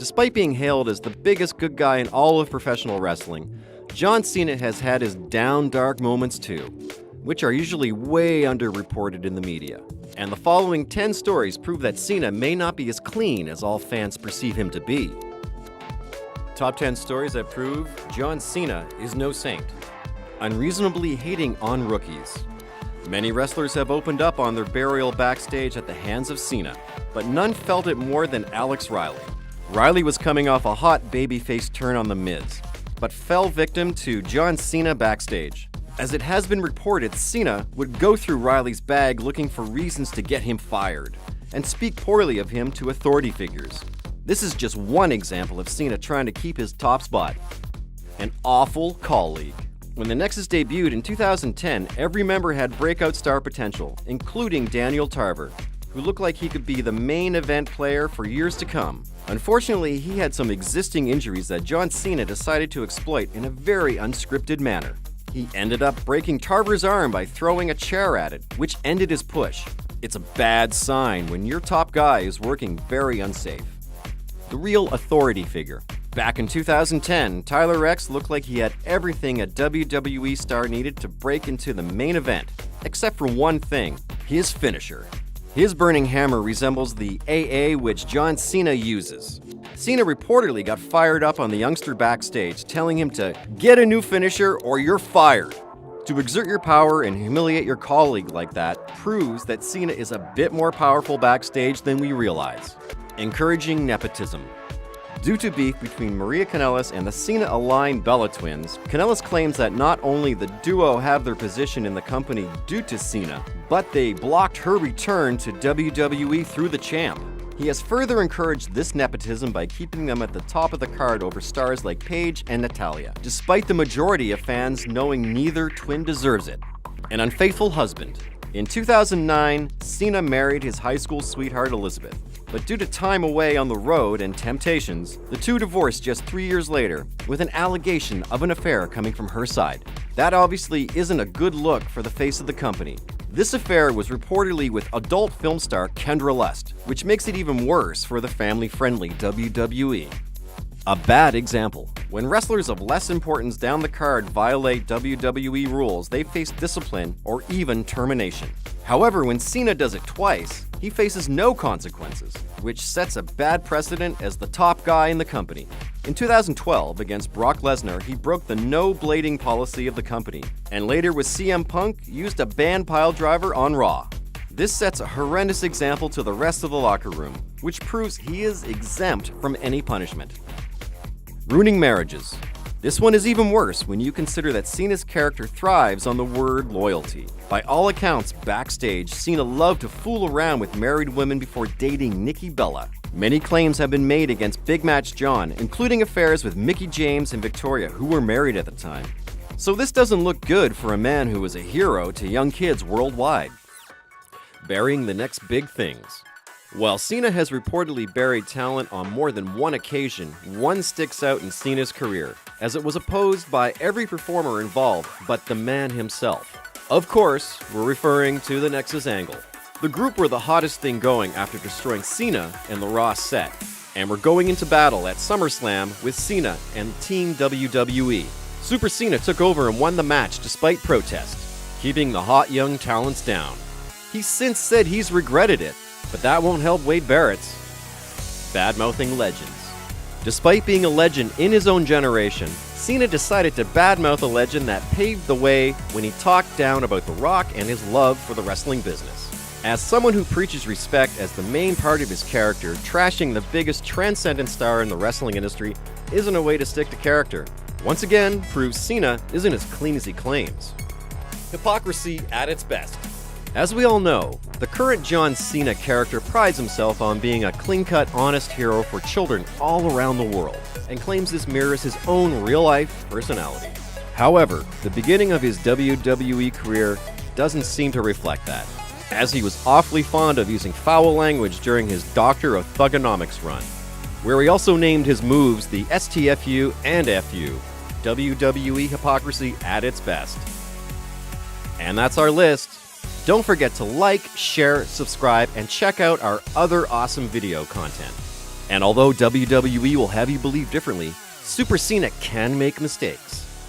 Despite being hailed as the biggest good guy in all of professional wrestling, John Cena has had his down dark moments too, which are usually way underreported in the media. And the following 10 stories prove that Cena may not be as clean as all fans perceive him to be. Top 10 stories that prove John Cena is no saint. Unreasonably hating on rookies. Many wrestlers have opened up on their burial backstage at the hands of Cena, but none felt it more than Alex Riley. Riley was coming off a hot babyface turn on The Miz, but fell victim to John Cena backstage. As it has been reported, Cena would go through Riley's bag looking for reasons to get him fired, and speak poorly of him to authority figures. This is just one example of Cena trying to keep his top spot. An awful colleague. When the Nexus debuted in 2010, every member had breakout star potential, including Daniel Tarver, who looked like he could be the main event player for years to come. Unfortunately, he had some existing injuries that John Cena decided to exploit in a very unscripted manner. He ended up breaking Tarver's arm by throwing a chair at it, which ended his push. It's a bad sign when your top guy is working very unsafe. The real authority figure. Back in 2010, Tyler X looked like he had everything a WWE star needed to break into the main event, except for one thing, his finisher. His burning hammer resembles the AA which John Cena uses. Cena reportedly got fired up on the youngster backstage, telling him to get a new finisher or you're fired. To exert your power and humiliate your colleague like that proves that Cena is a bit more powerful backstage than we realize. Encouraging nepotism. Due to beef between Maria Kanellis and the Cena-aligned Bella twins, Kanellis claims that not only the duo have their position in the company due to Cena, but they blocked her return to WWE through the champ. He has further encouraged this nepotism by keeping them at the top of the card over stars like Paige and Natalya, despite the majority of fans knowing neither twin deserves it. An unfaithful husband. In 2009, Cena married his high school sweetheart Elizabeth. But due to time away on the road and temptations, the two divorced just 3 years later, with an allegation of an affair coming from her side. That obviously isn't a good look for the face of the company. This affair was reportedly with adult film star Kendra Lust, which makes it even worse for the family-friendly WWE. A bad example. When wrestlers of less importance down the card violate WWE rules, they face discipline or even termination. However, when Cena does it twice, he faces no consequences, which sets a bad precedent as the top guy in the company. In 2012, against Brock Lesnar, he broke the no blading policy of the company, and later with CM Punk, used a banned piledriver on Raw. This sets a horrendous example to the rest of the locker room, which proves he is exempt from any punishment. Ruining marriages. This one is even worse when you consider that Cena's character thrives on the word loyalty. By all accounts, backstage, Cena loved to fool around with married women before dating Nikki Bella. Many claims have been made against Big Match John, including affairs with Mickie James and Victoria, who were married at the time. So this doesn't look good for a man who was a hero to young kids worldwide. Burying the next big things. While Cena has reportedly buried talent on more than one occasion, one sticks out in Cena's career, as it was opposed by every performer involved but the man himself. Of course, we're referring to the Nexus angle. The group were the hottest thing going after destroying Cena and the Raw set, and were going into battle at SummerSlam with Cena and Team WWE. Super Cena took over and won the match despite protest, keeping the hot young talents down. He's since said he's regretted it, but that won't help Wade Barrett's badmouthing legends. Despite being a legend in his own generation, Cena decided to badmouth a legend that paved the way when he talked down about The Rock and his love for the wrestling business. As someone who preaches respect as the main part of his character, trashing the biggest transcendent star in the wrestling industry isn't a way to stick to character. Once again, proves Cena isn't as clean as he claims. Hypocrisy at its best. As we all know, the current John Cena character prides himself on being a clean-cut, honest hero for children all around the world, and claims this mirrors his own real-life personality. However, the beginning of his WWE career doesn't seem to reflect that, as he was awfully fond of using foul language during his Doctor of Thugonomics run, where he also named his moves the STFU and FU, WWE hypocrisy at its best. And that's our list. Don't forget to like, share, subscribe, and check out our other awesome video content. And although WWE will have you believe differently, Super Cena can make mistakes.